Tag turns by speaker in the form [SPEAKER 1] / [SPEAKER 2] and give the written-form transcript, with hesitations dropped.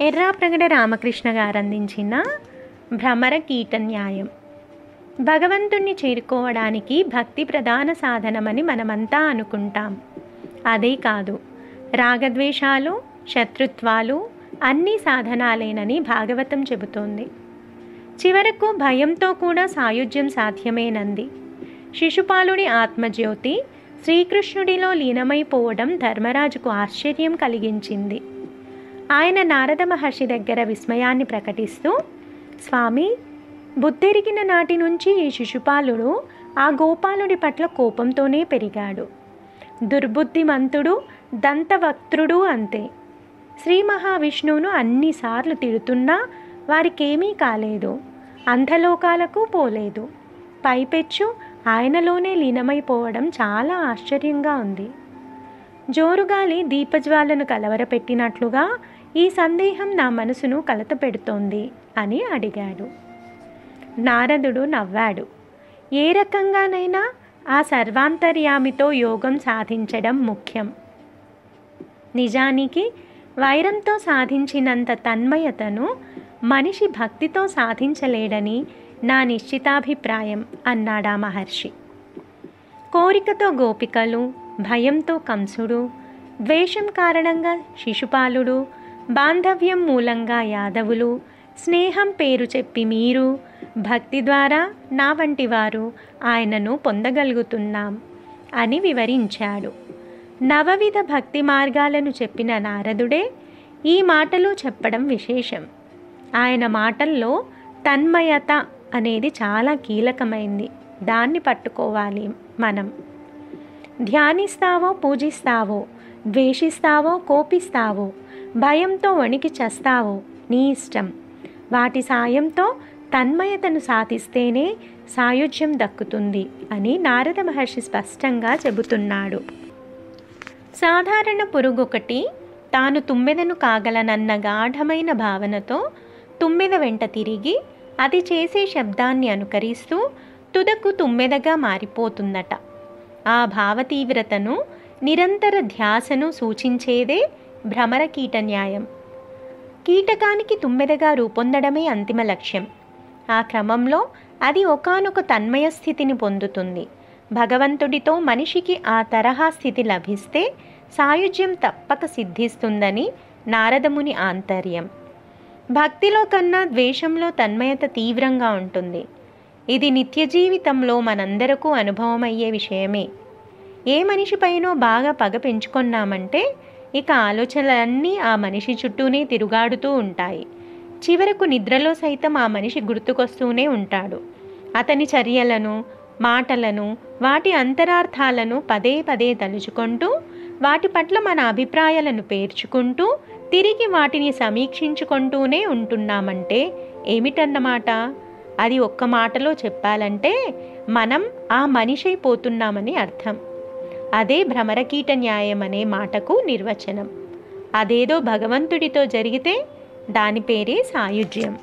[SPEAKER 1] ఎర్రాప్రగడ రామకృష్ణ గారు అందించిన భ్రమర కీట న్యాయం. భగవంతుణ్ణి చేరుకోవడానికి భక్తి ప్రధాన సాధనమని మనమంతా అనుకుంటాం. అదే కాదు, రాగద్వేషాలు, శత్రుత్వాలు అన్నీ సాధనాలేనని భాగవతం చెబుతోంది. చివరకు భయంతో కూడా సాయుధ్యం సాధ్యమేనంది. శిశుపాలుడి ఆత్మజ్యోతి శ్రీకృష్ణుడిలో లీనమైపోవడం ధర్మరాజుకు ఆశ్చర్యం కలిగించింది. ఆయన నారద మహర్షి దగ్గర విస్మయాన్ని ప్రకటిస్తూ, స్వామి, బుద్ధెరిగిన నాటి నుంచి ఈ శిశుపాలుడు ఆ గోపాలుడి పట్ల కోపంతోనే పెరిగాడు. దుర్బుద్ధిమంతుడు, దంతవక్త్రుడు అంతే. శ్రీ మహావిష్ణువును అన్నిసార్లు తిడుతున్నా వారికేమీ కాలేదు. అంధలోకాలకు పోలేదు. పైపెచ్చు ఆయనలోనే లీనమైపోవడం చాలా ఆశ్చర్యంగా ఉంది. జోరుగాలి దీపజ్వాలను కలవరపెట్టినట్లుగా ఈ సందేహం నా మనసును కలతపెడుతోంది అని అడిగాడు. నారదుడు నవ్వాడు. ఏ రకంగానైనా ఆ సర్వాంతర్యామితో యోగం సాధించడం ముఖ్యం. నిజానికి వైరంతో సాధించినంత తన్మయతను మనిషి భక్తితో సాధించలేడని నా నిశ్చితాభిప్రాయం అన్నాడా మహర్షి. కోరికతో గోపికలు, భయంతో కంసుడు, ద్వేషం కారణంగా శిశుపాలుడు, బాంధవ్యం మూలంగా యాదవులు, స్నేహం పేరు చెప్పి మీరు, భక్తి ద్వారా నా వంటి వారు ఆయనను పొందగలుగుతున్నాం అని వివరించాడు. నవవిధ భక్తి మార్గాలను చెప్పిన నారదుడే ఈ మాటలు చెప్పడం విశేషం. ఆయన మాటల్లో తన్మయత అనేది చాలా కీలకమైంది. దాన్ని పట్టుకోవాలి మనం. ధ్యానిస్తావో పూజిస్తావో, ద్వేషిస్తావో కోపిస్తావో, భయంతో వణికి చస్తావో నీ ఇష్టం. వాటి సాయంతో తన్మయతను సాధిస్తేనే సాయుధ్యం దక్కుతుంది అని నారద మహర్షి స్పష్టంగా చెబుతున్నాడు. సాధారణ పురుగొకటి తాను తుమ్మెదను కాగలనన్న గాఢమైన భావనతో తుమ్మెద వెంట తిరిగి అది చేసే శబ్దాన్ని అనుకరిస్తూ తుదకు తుమ్మెదగా మారిపోతుందట. ఆ భావతీవ్రతను, నిరంతర ధ్యాసను సూచించేదే భ్రమర కీట న్యాయం. కీటకానికి తుమ్మెదగా రూపొందడమే అంతిమ లక్ష్యం. ఆ క్రమంలో అది ఒకానొక తన్మయ స్థితిని పొందుతుంది. భగవంతుడితో మనిషికి ఆ తరహా స్థితి లభిస్తే సాయుధ్యం తప్పక సిద్ధిస్తుందని నారదముని ఆంతర్యం. భక్తిలో కన్నా ద్వేషంలో తన్మయత తీవ్రంగా ఉంటుంది. ఇది నిత్య జీవితంలో మనందరకు అనుభవమయ్యే విషయమే. ఏ మనిషిపైనో బాగా పగ పెంచుకున్నామంటే ఇక ఆలోచనలన్నీ ఆ మనిషి చుట్టూనే తిరుగాడుతూ ఉంటాయి. చివరకు నిద్రలో సైతం ఆ మనిషి గుర్తుకొస్తూనే ఉంటాడు. అతని చర్యలను, మాటలను, వాటి అంతరార్థాలను పదే పదే తలుచుకుంటూ, వాటి పట్ల మన అభిప్రాయాలను పేర్చుకుంటూ, తిరిగి వాటిని సమీక్షించుకుంటూనే ఉంటున్నామంటే ఏమిటన్నమాట? అది ఒక్క మాటలో చెప్పాలంటే మనం ఆ మనిషైపోతున్నామని అర్థం. అదే భ్రమరకీట న్యాయం అనే మాటకు నిర్వచనం. అదేదో భగవంతుడితో జరిగితే దాని పేరే సాయుధ్యం.